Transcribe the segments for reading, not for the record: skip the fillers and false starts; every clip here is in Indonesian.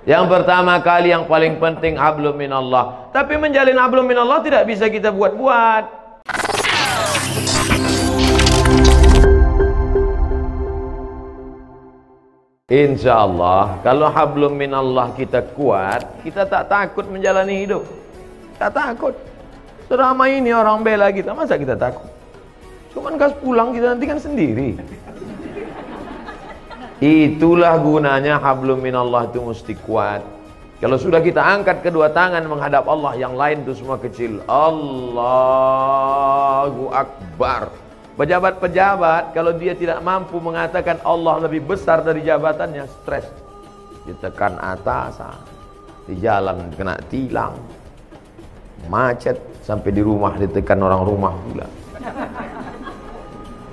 Yang pertama kali yang paling penting hablum minallah. Tapi menjalin hablum minallah tidak bisa kita buat-buat. Insya Allah kalau hablum minallah kita kuat, kita tak takut menjalani hidup. Tak takut. Selama ini orang bela kita, masa kita takut? Cuman kas pulang kita nanti kan sendiri. Itulah gunanya hablum minallah itu mesti kuat. Kalau sudah kita angkat kedua tangan menghadap Allah, yang lain itu semua kecil. Allahu Akbar. Pejabat-pejabat kalau dia tidak mampu mengatakan Allah lebih besar dari jabatannya, stres. Ditekan atasan, di jalan kena tilang, macet, sampai di rumah ditekan orang rumah pula.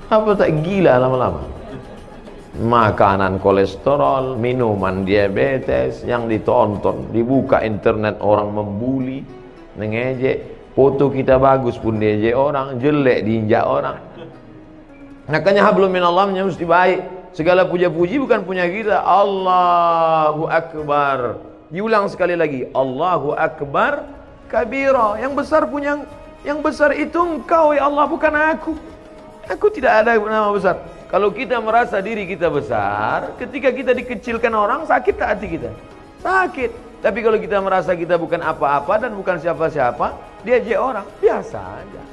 Apa tak gila lama-lama? Makanan kolesterol, minuman diabetes yang ditonton, dibuka internet orang membuli, mengejek, foto kita bagus pun diejek orang, jelek diinjak orang. Makanya hablum minallah mesti baik. Segala puja-puji bukan punya kita. Allahu Akbar. Diulang sekali lagi. Allahu Akbar kabira. Yang besar punya, yang besar itu engkau ya Allah, bukan aku. Aku tidak ada nama besar. Kalau kita merasa diri kita besar, ketika kita dikecilkan orang, sakit tak hati kita? Sakit. Tapi kalau kita merasa kita bukan apa-apa dan bukan siapa-siapa, diajak orang, biasa aja.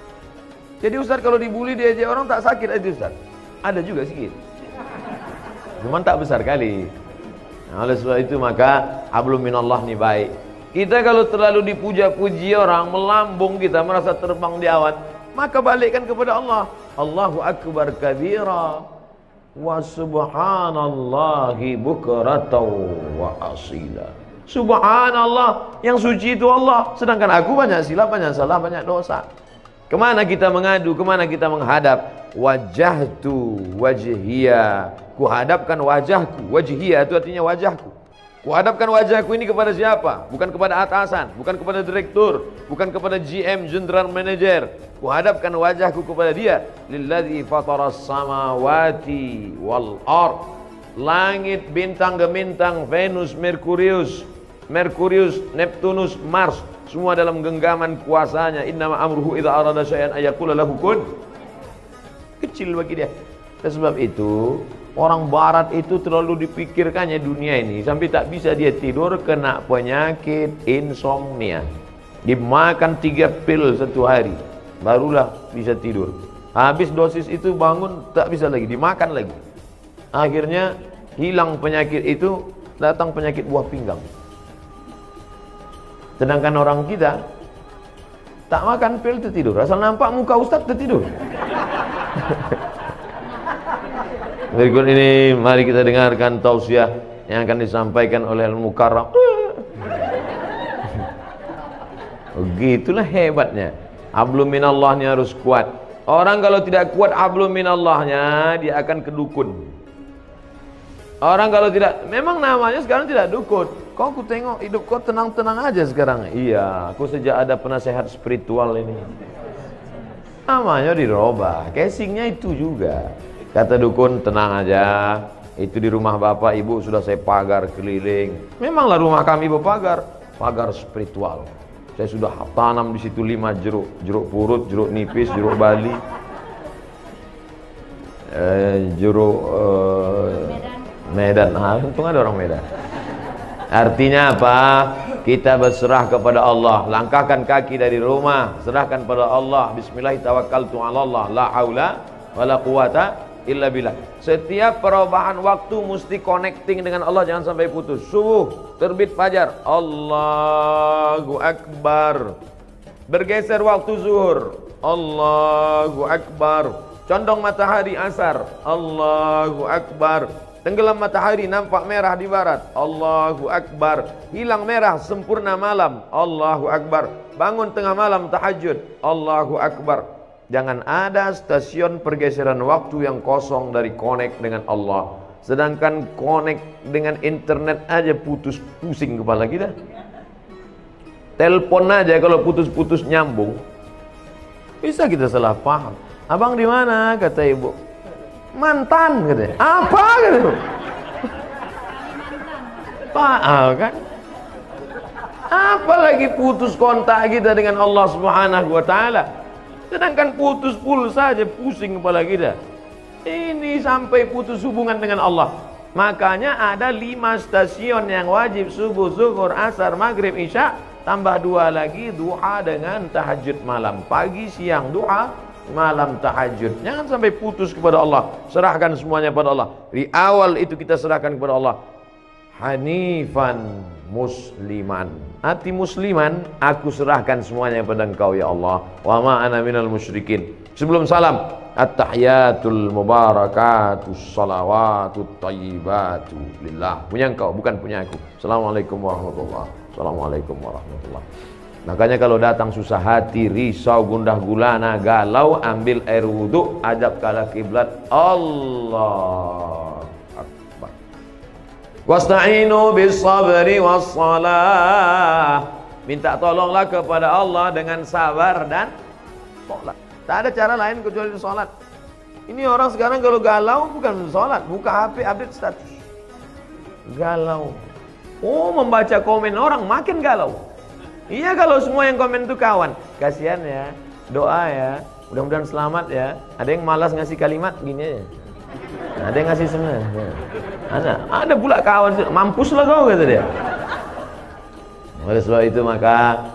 Jadi Ustaz kalau dibully diajak orang tak sakit itu Ustaz? Ada juga sedikit. Cuman tak besar kali. Nah, oleh sebab itu maka hablum minallah ni baik. Kita kalau terlalu dipuja-puji orang, melambung kita, merasa terbang di awan, maka balikkan kepada Allah. Allahu Akbar kabira wa subhanallahi bukratan wa asila. Subhanallah, yang suci itu Allah, sedangkan aku banyak silap, banyak salah, banyak dosa. Kemana kita mengadu, kemana kita menghadap? Wajahtu wajhiya, kuhadapkan wajahku. Wajhiya itu artinya wajahku. Kuhadapkan wajahku ini kepada siapa? Bukan kepada atasan, bukan kepada direktur, bukan kepada GM, general manager. Kuhadapkan wajahku kepada dia. Lilladzi fataras samawati wal ard. Langit, bintang gemintang, Venus, Merkurius, Neptunus, Mars, semua dalam genggaman kuasanya. Innama amruhu idza arada syai'an ayaqula lahu kun. Kecil bagi dia. Dan sebab itu orang barat itu terlalu dipikirkannya dunia ini sampai tak bisa dia tidur, kena penyakit insomnia. Dimakan 3 pil satu hari barulah bisa tidur. Habis dosis itu bangun tak bisa lagi, dimakan lagi. Akhirnya hilang penyakit itu, datang penyakit buah pinggang. Sedangkan orang kita tak makan pil tertidur, asal nampak muka ustaz tertidur. Berikut ini mari kita dengarkan tausiah yang akan disampaikan oleh Al-Mukarram. Begitulah hebatnya. Hablum minallahnya harus kuat. Orang kalau tidak kuat hablum minallahnya, dia akan kedukun. Orang kalau tidak, memang namanya sekarang tidak dukun. Kok aku tengok hidup kau tenang-tenang aja sekarang. Iya, aku sejak ada penasehat spiritual ini. Namanya dirubah, casingnya itu juga. Kata dukun, tenang aja, itu di rumah bapak ibu sudah saya pagar keliling. Memanglah rumah kami berpagar, pagar spiritual. Saya sudah tanam di situ 5 jeruk, jeruk purut, jeruk nipis, jeruk bali, jeruk Medan. Untung ada orang Medan. Artinya apa? Kita berserah kepada Allah. Langkahkan kaki dari rumah, serahkan pada Allah. Bismillahirrahmanirrahim. La haula wala quwata illa billah. Setiap perubahan waktu mesti connecting dengan Allah, jangan sampai putus. Subuh, terbit fajar, Allahu Akbar. Bergeser waktu zuhur, Allahu Akbar. Condong matahari asar, Allahu Akbar. Tenggelam matahari nampak merah di barat, Allahu Akbar. Hilang merah sempurna malam, Allahu Akbar. Bangun tengah malam tahajud, Allahu Akbar. Jangan ada stasiun pergeseran waktu yang kosong dari connect dengan Allah. Sedangkan connect dengan internet aja putus, pusing kepala kita. Telepon aja kalau putus-putus nyambung, bisa kita salah paham. Abang di mana? Kata ibu. Mantan katanya. Apa katanya? kan? Apalagi putus kontak kita dengan Allah Subhanahu wa taala. Sedangkan putus pulsa saja pusing kepala kita. Ini sampai putus hubungan dengan Allah. Makanya ada 5 stasiun yang wajib: subuh, zuhur, asar, maghrib, isya, tambah 2 lagi duha dengan tahajud malam. Pagi, siang duha, malam tahajud. Jangan sampai putus kepada Allah. Serahkan semuanya pada Allah. Di awal itu kita serahkan kepada Allah. Hanifan musliman, hati musliman, aku serahkan semuanya kepada Engkau ya Allah. Wa ma ana minal musyrikin. Sebelum salam, at-tahiyatul mubarakatus salawatut thayyibatu lillah. Punya Engkau, bukan punya aku. Assalamualaikum warahmatullahi. Assalamualaikum warahmatullahi. Makanya kalau datang susah hati, risau, gundah gulana, galau, ambil air wudhu, ajak ke kiblat. Allah Akbar. Wasta'inu bis sabri was salah. Minta tolonglah kepada Allah dengan sabar dan sholat. Tak ada cara lain kecuali sholat. Ini orang sekarang kalau galau bukan sholat, buka HP update status. Galau. Oh, membaca komen orang makin galau. Iya, kalau semua yang komen itu kawan. Kasihan ya, doa ya, mudah-mudahan selamat ya. Ada yang malas ngasih kalimat gini aja. Ada yang ngasih sebenarnya. Ada pula kawan, mampuslah kau kata dia. Oleh sebab itu maka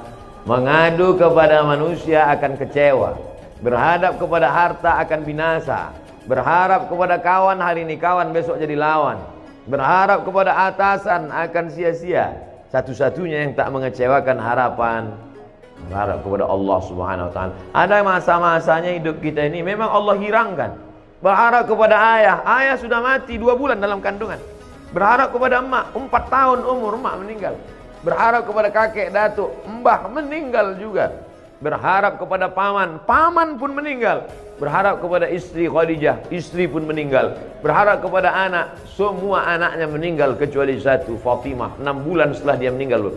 mengadu kepada manusia akan kecewa, berhadap kepada harta akan binasa, berharap kepada kawan hari ini kawan, besok jadi lawan, berharap kepada atasan akan sia-sia. Satu-satunya yang tak mengecewakan harapan, berharap kepada Allah Subhanahu wa taala. Ada masa-masanya hidup kita ini memang Allah hirangkan. Berharap kepada ayah, ayah sudah mati 2 bulan dalam kandungan. Berharap kepada emak, 4 tahun umur emak meninggal. Berharap kepada kakek datuk, mbah meninggal juga. Berharap kepada paman, paman pun meninggal. Berharap kepada istri Khadijah, istri pun meninggal. Berharap kepada anak, semua anaknya meninggal kecuali satu, Fatimah. 6 bulan setelah dia meninggal.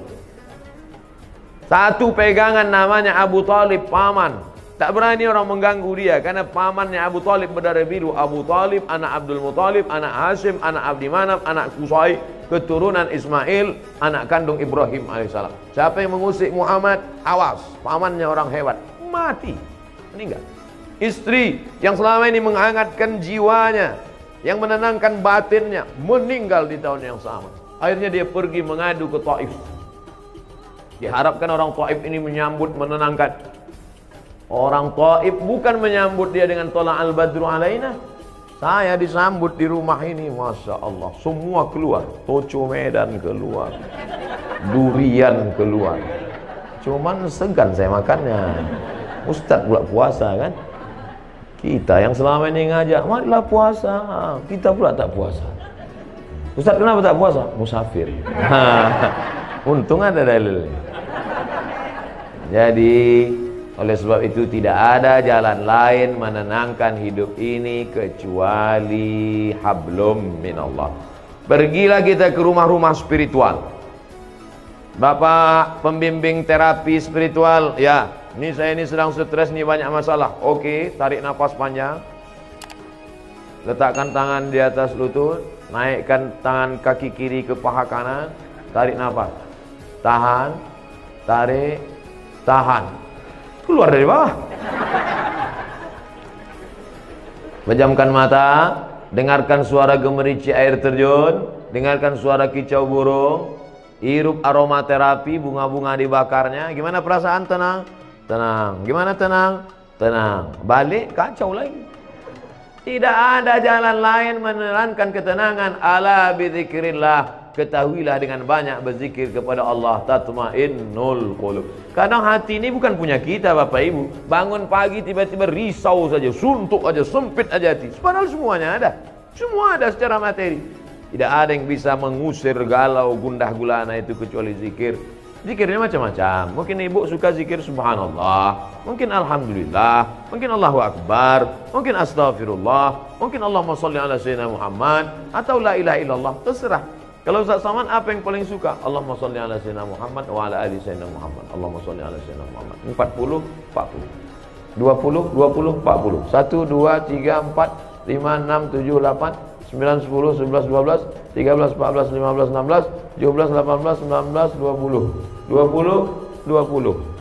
Satu pegangan namanya Abu Talib, paman. Tak berani orang mengganggu dia karena pamannya Abu Talib berdarah biru. Abu Talib, anak Abdul Muttalib, anak Hashim, anak Abdi Manaf, anak Qusay, keturunan Ismail, anak kandung Ibrahim alaihissalam. Siapa yang mengusik Muhammad? Awas, pamannya orang hebat, mati, meninggal. Istri yang selama ini menghangatkan jiwanya, yang menenangkan batinnya, meninggal di tahun yang sama. Akhirnya dia pergi mengadu ke Taif. Diharapkan orang Taif ini menyambut, menenangkan. Orang Taif bukan menyambut dia dengan tola al-badru alaina. Saya disambut di rumah ini, Masya Allah, semua keluar. Toco Medan keluar, durian keluar. Cuman segan saya makannya. Ustadz pula puasa kan. Kita yang selama ini ngajak, marilah puasa, kita pula tak puasa. Ustadz kenapa tak puasa? Musafir. Untung ada dalilnya. Jadi oleh sebab itu tidak ada jalan lain menenangkan hidup ini kecuali hablum minallah. Pergilah kita ke rumah-rumah spiritual. Bapak pembimbing terapi spiritual, ya, ini saya ini sedang stres nih, banyak masalah. Oke, tarik nafas panjang. Letakkan tangan di atas lutut, naikkan tangan kaki kiri ke paha kanan, tarik nafas. Tahan, tarik, tahan. Keluar dari bawah. Pejamkan mata, dengarkan suara gemericik air terjun, dengarkan suara kicau burung, hirup aromaterapi, bunga-bunga dibakarnya. Gimana perasaan? Tenang, tenang. Gimana tenang? Tenang. Balik kacau lagi. Tidak ada jalan lain menerangkan ketenangan. Ala bidzikrillah. Ketahuilah dengan banyak berzikir kepada Allah tatmainnul qulub. Kadang hati ini bukan punya kita Bapak Ibu. Bangun pagi tiba-tiba risau saja, suntuk aja, sempit aja hati. Padahal semuanya ada. Semua ada secara materi. Tidak ada yang bisa mengusir galau, gundah gulana itu kecuali zikir. Zikirnya macam-macam. Mungkin ibu suka zikir subhanallah, mungkin alhamdulillah, mungkin Allahu akbar, mungkin astaghfirullah, mungkin Allahumma sholli ala sayyidina Muhammad, atau la ilaha illallah, terserah. Kalau Ustaz Saman apa yang paling suka? Allahumma sholli ala sayyidina Muhammad wa ala ali sayyidina Muhammad. Allahumma sholli ala sayyidina Muhammad. 40, 40. 20, 20, 40. 1, 2, 3, 4, 5, 6, 7, 8, 9, 10, 11, 12, 13, 14, 15, 16, 17, 18, 19, 20. 20.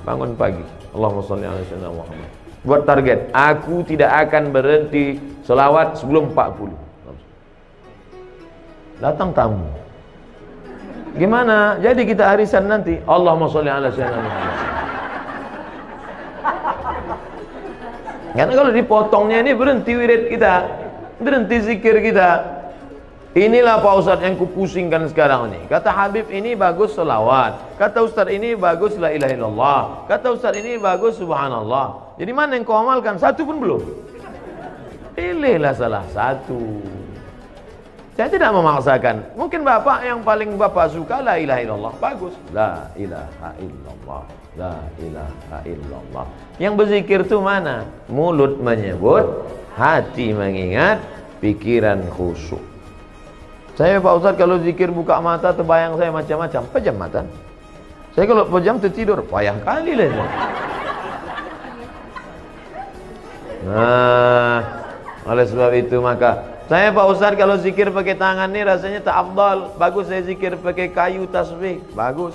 Bangun pagi. Allahumma sholli ala sayyidina Muhammad. Buat target, aku tidak akan berhenti selawat sebelum 40. Datang tamu. Gimana? Jadi kita arisan nanti. Allahumma sholli ala sayyidina Muhammad. Karena kalau dipotongnya ini berhenti wirid kita, berhenti zikir kita. Inilah Pak Ustadz yang kupusingkan sekarang ini. Kata Habib ini bagus selawat. Kata Ustadz ini bagus la ilaha illallah. Kata Ustadz ini bagus subhanallah. Jadi mana yang kau amalkan? Satu pun belum. Pilihlah salah satu. Saya tidak memaksakan. Mungkin bapak yang paling bapak suka la ilaha illallah. Bagus. La ilaha illallah. La ilaha illallah. Yang berzikir itu mana? Mulut menyebut, hati mengingat, pikiran khusyuk. Saya Pak Ustadz kalau zikir buka mata terbayang saya macam-macam. Pejam mata. Saya kalau pejam tertidur, payah kali lah. Nah, oleh sebab itu maka saya Pak Ustadz kalau zikir pakai tangan ini rasanya tak afdal. Bagus saya zikir pakai kayu tasbih. Bagus.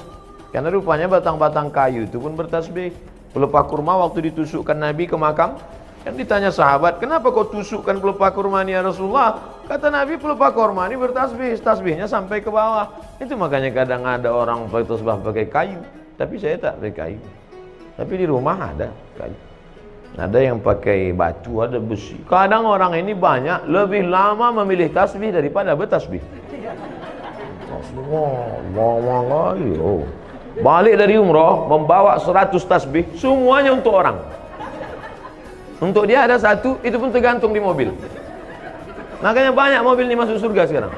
Karena rupanya batang-batang kayu itu pun bertasbih. Pelepah kurma waktu ditusukkan Nabi ke makam, kan ditanya sahabat, kenapa kau tusukkan pelepah kurma ini ya Rasulullah? Kata Nabi, pelepah kurma ini bertasbih, tasbihnya sampai ke bawah. Itu makanya kadang ada orang pakai tasbih pakai kayu, tapi saya tak pakai kayu. Tapi di rumah ada kayu. Ada yang pakai batu, ada besi. Kadang orang ini banyak lebih lama memilih tasbih daripada bertasbih. Allah, balik dari umroh membawa 100 tasbih, semuanya untuk orang. Untuk dia ada satu, itu pun tergantung di mobil. Makanya banyak mobil ini masuk surga sekarang.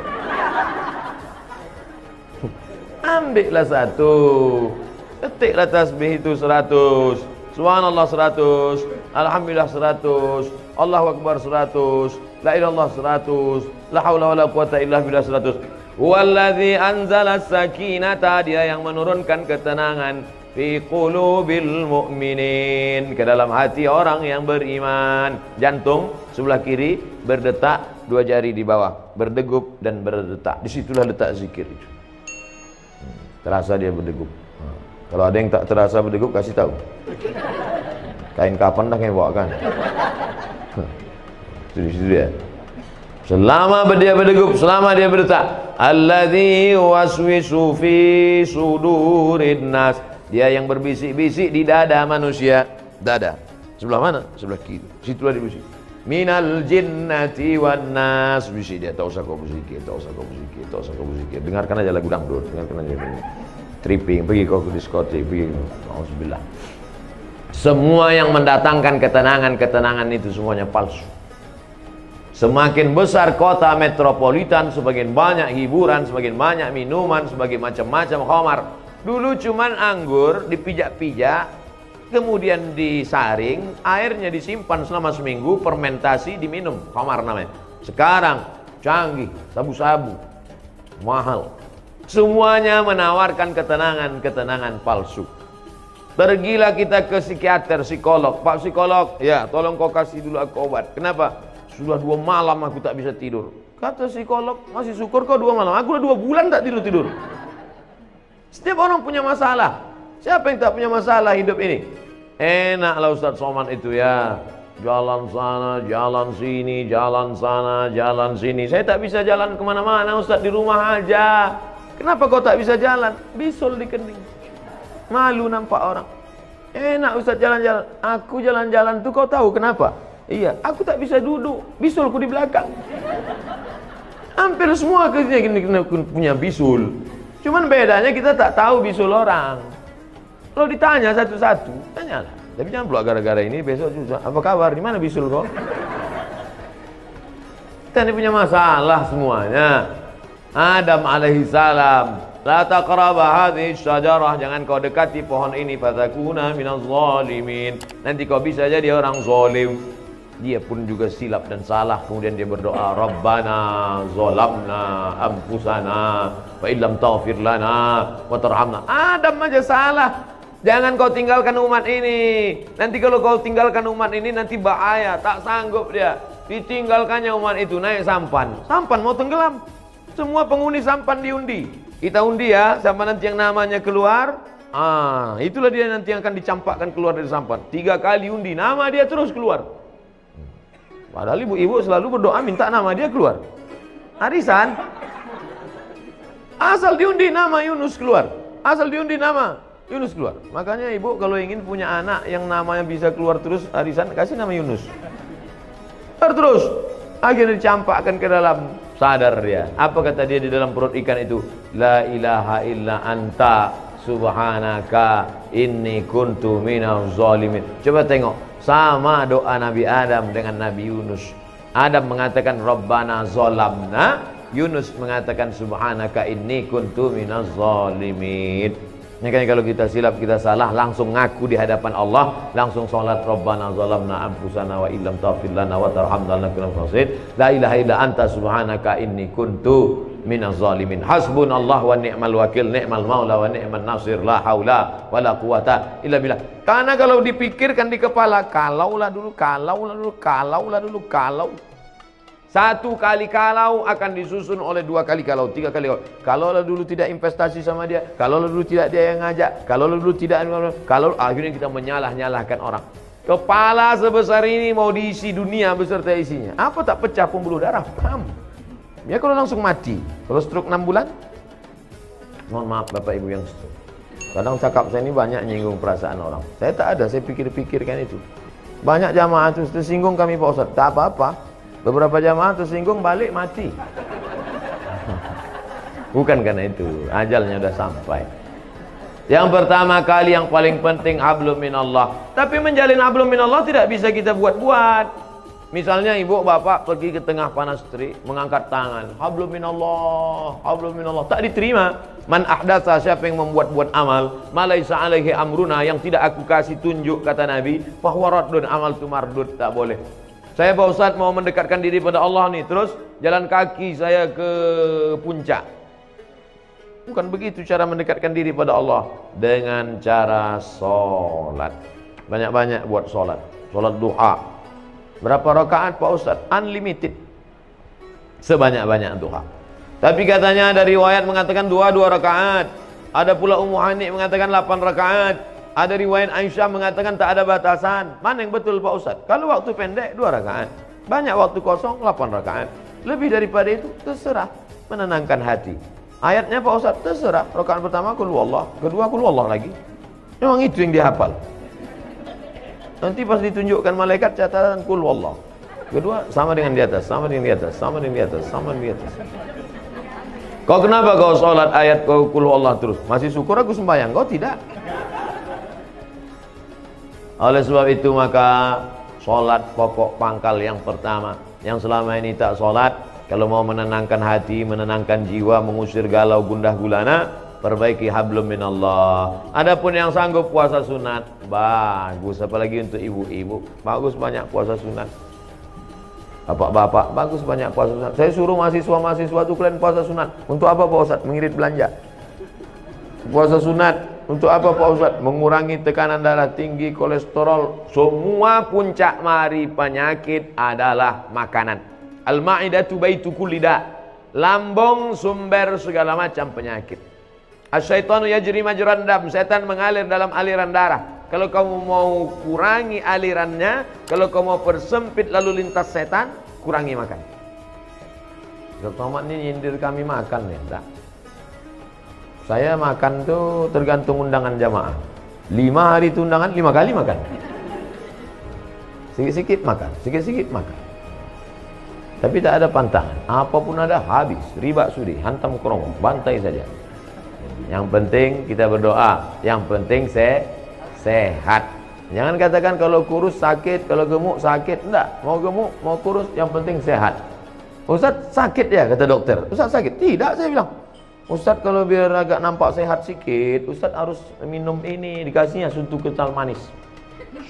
Ambillah satu, ketiklah tasbih itu 100, subhanallah 100, alhamdulillah 100, Allahu akbar 100, la ilallah 100, la haula wala quwata illa billah 100. Walladzi anzala sakinata, dia yang menurunkan ketenangan fi qulubil mu'minin, ke dalam hati orang yang beriman. Jantung sebelah kiri berdetak, dua jari di bawah berdegup dan berdetak. Disitulah letak zikir itu. Terasa dia berdegup. Kalau ada yang tak terasa berdegup, kasih tahu. Kain kapan dah yang bawa kan? Itu di situ dia. Selama dia berdegup, selama dia berdetak, alladzi waswisu fi sudurin nas, dia yang berbisik-bisik di dada manusia. Dada sebelah mana? Sebelah kiri. Situlah dia bisik. Minal jinnati wan nas, bisik dia. Tak usah kau berzikir, tak usah kau berzikir, tak usah kau berzikir. Dengarkan aja lagu dangdut, dengarkan aja tripping, pergi kau ke diskotik, pergi. Auzubillah. Semua yang mendatangkan ketenangan itu semuanya palsu. Semakin besar kota metropolitan, semakin banyak hiburan, semakin banyak minuman, semakin macam-macam khamar. Dulu cuman anggur dipijak-pijak, kemudian disaring, airnya disimpan selama seminggu, fermentasi, diminum, khamar namanya. Sekarang canggih, sabu-sabu, mahal. Semuanya menawarkan ketenangan palsu. Pergilah kita ke psikiater, psikolog. Pak psikolog, ya tolong kau kasih dulu aku obat. Kenapa? Sudah 2 malam aku tak bisa tidur. Kata psikolog, masih syukur kau 2 malam. Aku udah 2 bulan tak tidur-tidur. Setiap orang punya masalah. Siapa yang tak punya masalah hidup ini? Enaklah Ustadz Somad itu ya. Jalan sana, jalan sini, jalan sana, jalan sini. Saya tak bisa jalan kemana-mana Ustadz, di rumah aja. Kenapa kau tak bisa jalan? Bisul di kening. Malu nampak orang. Enak Ustadz jalan-jalan. Aku jalan-jalan tuh kau tahu kenapa? Iya, aku tak bisa duduk, bisulku di belakang. Hampir semua kena punya bisul. Cuman bedanya kita tak tahu bisul orang. Kalau ditanya satu-satu, tanyalah. Tapi jangan pula gara-gara ini besok juga. Apa kabar? Di mana bisul kau? Kita ini punya masalah semuanya. Adam alaihi salam, la taqraba hadhihi syajarah, jangan kau dekati pohon ini, fatakuna minaz zalimin. Nanti kau bisa jadi orang zalim. Dia pun juga silap dan salah. Kemudian dia berdoa, Rabbana zalamna anfusana wa illam taghfir lana wa tarhamna. Adam aja salah. Jangan kau tinggalkan umat ini. Nanti kalau kau tinggalkan umat ini nanti bahaya. Tak sanggup dia. Ditinggalkannya umat itu naik sampan. Sampan mau tenggelam. Semua penghuni sampan diundi. Kita undi ya, sampai nanti yang namanya keluar. Itulah dia nanti yang akan dicampakkan keluar dari sampan. 3 kali undi, nama dia terus keluar. Padahal ibu-ibu selalu berdoa minta nama dia keluar. Arisan. Asal diundi nama Yunus keluar. Asal diundi nama Yunus keluar. Makanya ibu kalau ingin punya anak yang namanya bisa keluar terus arisan, kasih nama Yunus. Terus akhirnya dicampakkan ke dalam, sadar dia. Apa kata dia di dalam perut ikan itu? La ilaha illa anta subhanaka inni kuntu minaz zalimin. Coba tengok, sama doa Nabi Adam dengan Nabi Yunus. Adam mengatakan Rabbana zalamna, Yunus mengatakan subhanaka inni kuntu minaz zalimin. Makanya kalau kita silap, kita salah, langsung ngaku di hadapan Allah, langsung sholat Rabbana zalamna anfusana wa illam taghfir lana wa tarhamna lanakunanna minal khasirin. La ilaha illa anta subhanaka inni kuntu minaz zalimin. Hasbunallah wa ni'mal wakil, ni'mal maula wa ni'man nasir, la haula wa la quwata illa billah. Karena kalau dipikirkan di kepala, kalaulah dulu, kalau. 1 kali kalau akan disusun oleh 2 kali kalau, 3 kali kalau dulu tidak investasi sama dia, kalau dulu tidak dia yang ngajak, kalau dulu tidak, kalau akhirnya kita menyalah-nyalahkan orang. Kepala sebesar ini mau diisi dunia beserta isinya, apa tak pecah pembuluh darah? Pam. Ya kalau langsung mati. Kalau stroke 6 bulan, mohon maaf Bapak Ibu yang stroke. Kadang cakap saya ini banyak nyinggung perasaan orang. Saya tak ada, saya pikir-pikirkan itu. Banyak jamaah itu tersinggung kami Pak Ustaz, tak apa-apa. Beberapa jamaah tersinggung balik mati. Bukan karena itu, ajalnya sudah sampai. Yang pertama kali yang paling penting hablum minallah. Tapi menjalin hablum minallah tidak bisa kita buat-buat. Misalnya ibu bapak pergi ke tengah panas terik, mengangkat tangan, hablum minallah, hablum minallah, tak diterima. Man ahdatsa, siapa yang membuat-buat amal, malaisa alaihi amruna, yang tidak aku kasih tunjuk, kata Nabi, fahuwa raddun, amal itu mardud, tak boleh. Saya Pak Ustadz mau mendekatkan diri pada Allah nih, terus jalan kaki saya ke puncak. Bukan begitu cara mendekatkan diri pada Allah. Dengan cara sholat. Banyak-banyak buat sholat. Sholat duha. Berapa rakaat Pak Ustadz? Unlimited. Sebanyak-banyak duha. Tapi katanya ada riwayat mengatakan 2 rakaat. Ada pula Ummu Hani mengatakan 8 rakaat. Ada riwayat Aisyah mengatakan tak ada batasan. Mana yang betul Pak Ustadz? Kalau waktu pendek 2 rakaat, banyak waktu kosong 8 rakaat. Lebih daripada itu terserah, menenangkan hati. Ayatnya Pak Ustadz terserah. Rakaat pertama qul huwallah, kedua qul huwallah lagi. Memang itu yang dihafal. Nanti pas ditunjukkan malaikat catatan qul huwallah. Kedua sama dengan di atas, sama dengan di atas, sama dengan di atas, sama dengan di atas. Kau kenapa kau sholat ayat kau qul huwallah terus? Masih syukur aku sembahyang, kau tidak. Oleh sebab itu maka sholat pokok pangkal yang pertama. Yang selama ini tak sholat, kalau mau menenangkan hati, menenangkan jiwa, mengusir galau gundah gulana, perbaiki hablum minallah. Adapun yang sanggup puasa sunat, bagus. Apalagi untuk ibu-ibu, bagus banyak puasa sunat. Bapak-bapak, bagus banyak puasa sunat. Saya suruh mahasiswa-mahasiswa itu kalian puasa sunat. Untuk apa Pak Ustadz? Mengirit belanja. Puasa sunat untuk apa Pak Ustadz? Mengurangi tekanan darah tinggi, kolesterol. Semua puncak mari penyakit adalah makanan. Al-ma'idatu baitu kulli da. Lambung sumber segala macam penyakit. Asyaitanu yajri majran dam. Setan mengalir dalam aliran darah. Kalau kamu mau kurangi alirannya, kalau kamu mau persempit lalu lintas setan, kurangi makan. Dr. Ahmad ini nyindir kami makan ya, enggak? Saya makan tuh tergantung undangan jamaah. 5 hari itu undangan, 5 kali makan. Sikit-sikit makan, sikit-sikit makan. Tapi tak ada pantangan. Apapun ada habis. Riba sudi, hantam kerongkong, bantai saja. Yang penting kita berdoa. Yang penting sehat. Jangan katakan kalau kurus sakit, kalau gemuk sakit. Enggak, mau gemuk, mau kurus, yang penting sehat. Ustaz sakit ya, kata dokter. Ustaz sakit? Tidak, saya bilang. Ustaz kalau biar agak nampak sehat sikit, Ustaz harus minum ini, dikasihnya susu kental manis.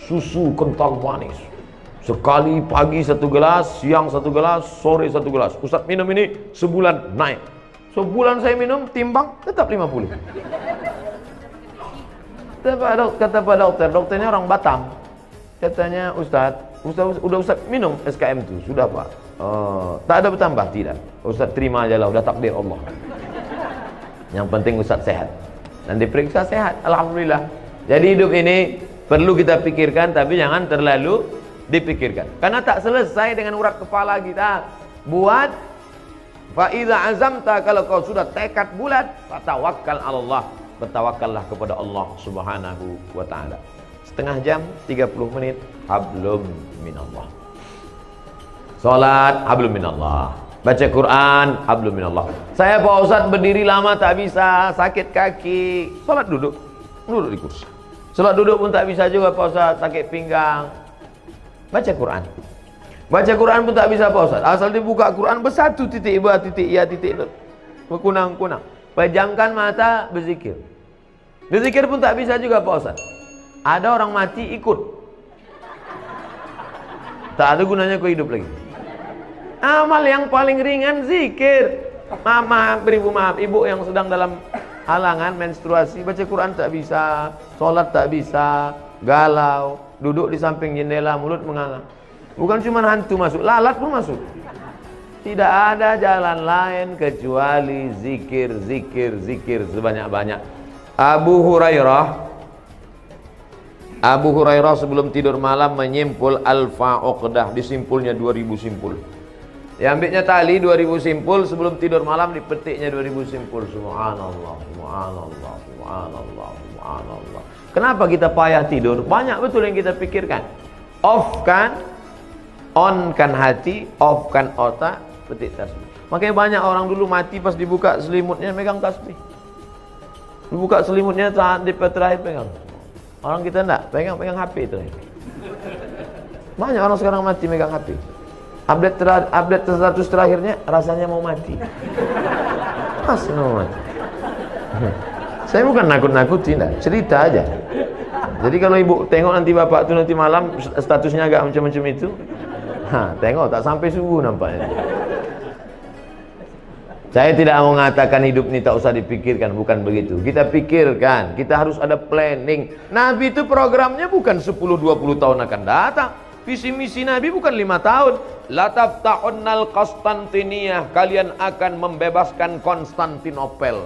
Susu kental manis. Sekali pagi 1 gelas, siang 1 gelas, sore 1 gelas. Ustaz minum ini sebulan naik. Sebulan saya minum, timbang tetap 50. Kata Pak Dokter, dokternya orang Batam. Katanya Ustaz udah Ustaz minum SKM itu, sudah Pak. Tak ada bertambah, tidak. Ustaz terima aja lah, udah takdir Allah. Yang penting Ustaz sehat. Dan diperiksa sehat, alhamdulillah. Jadi hidup ini perlu kita pikirkan, tapi jangan terlalu dipikirkan. Karena tak selesai dengan urat kepala kita. Buat fa idza azamta, kalau kau sudah tekad bulat, fatawakkal 'ala Allah. Bertawakkallah kepada Allah Subhanahu wa taala. Setengah jam, 30 menit, hablum minallah. Salat, hablum minallah. Baca Quran, hablum minallah. Saya Pak Ustaz berdiri lama tak bisa, sakit kaki. Salat duduk, duduk di kursi. Salat duduk pun tak bisa juga Pak Ustaz, sakit pinggang. Baca Quran. Baca Quran pun tak bisa Pak Ustaz. Asal dibuka Quran bersatu titik ba titik ya titik berkunang-kunang. Pejamkan mata, berzikir. Berzikir pun tak bisa juga Pak Ustaz. Ada orang mati ikut. Tak ada gunanya kau hidup lagi. Amal yang paling ringan zikir. Maaf, ibu yang sedang dalam halangan menstruasi, baca Quran tak bisa, sholat tak bisa, galau, duduk di samping jendela, mulut menganga. Bukan cuma hantu masuk, lalat pun masuk. Tidak ada jalan lain kecuali zikir, zikir, zikir sebanyak-banyak. Abu Hurairah sebelum tidur malam menyimpul alfa uqdah, disimpulnya 2000 simpul. Diambilnya tali 2000 simpul, sebelum tidur malam dipetiknya 2000 simpul. Subhanallah, subhanallah, subhanallah, subhanallah. Kenapa kita payah tidur? Banyak betul yang kita pikirkan. Off kan, on kan hati, off kan otak, petik tasbih. Makanya banyak orang dulu mati pas dibuka selimutnya megang tasbih. Dibuka selimutnya saat di terakhir pegang. Orang kita enggak, pegang HP terakhir. Banyak orang sekarang mati megang HP. Update status terakhirnya rasanya mau mati. Masih mau mati. Saya bukan nakut-nakutin, cerita aja. Jadi kalau ibu tengok nanti bapak tuh nanti malam statusnya agak macam-macam itu, tengok tak sampai subuh nampaknya. Saya tidak mau mengatakan hidup ini tak usah dipikirkan, bukan begitu. Kita pikirkan, kita harus ada planning. Nabi itu programnya bukan 10-20 tahun akan datang. Visi misi Nabi bukan 5 tahun. La tafta'unnal Konstantiniyah, kalian akan membebaskan Konstantinopel.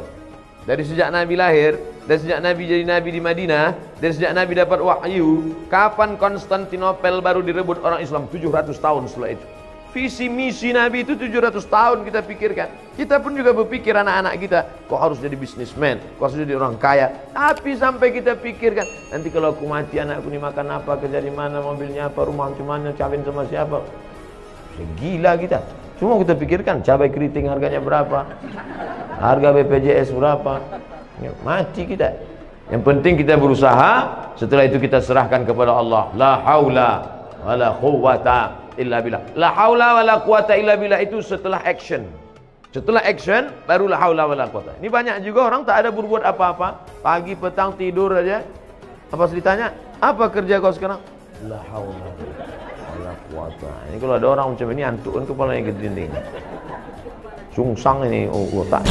Dari sejak Nabi lahir, dari sejak Nabi jadi Nabi di Madinah, dari sejak Nabi dapat wahyu, kapan Konstantinopel baru direbut orang Islam? 700 tahun setelah itu. Visi misi Nabi itu 700 tahun kita pikirkan. Kita pun juga berpikir anak-anak kita, kok harus jadi bisnismen, kok harus jadi orang kaya. Tapi sampai kita pikirkan, nanti kalau aku mati anakku ini makan apa, kerja di mana, mobilnya apa, rumah macam mana, kawin sama siapa. Gila kita. Semua kita pikirkan, cabai keriting harganya berapa, harga BPJS berapa. Mati kita. Yang penting kita berusaha, setelah itu kita serahkan kepada Allah. La haula wala quwwata illa billah. La haula wala quwata illa billah itu setelah action. Setelah action baru la haula wala quwata. Ini banyak juga orang tak ada berbuat apa-apa, pagi petang tidur aja. Apa ditanya, "Apa kerja kau sekarang?" La haula wala quwata. Ini kalau ada orang macam ini antuk kan kepalanya ke dinding. Sungsang ini otak.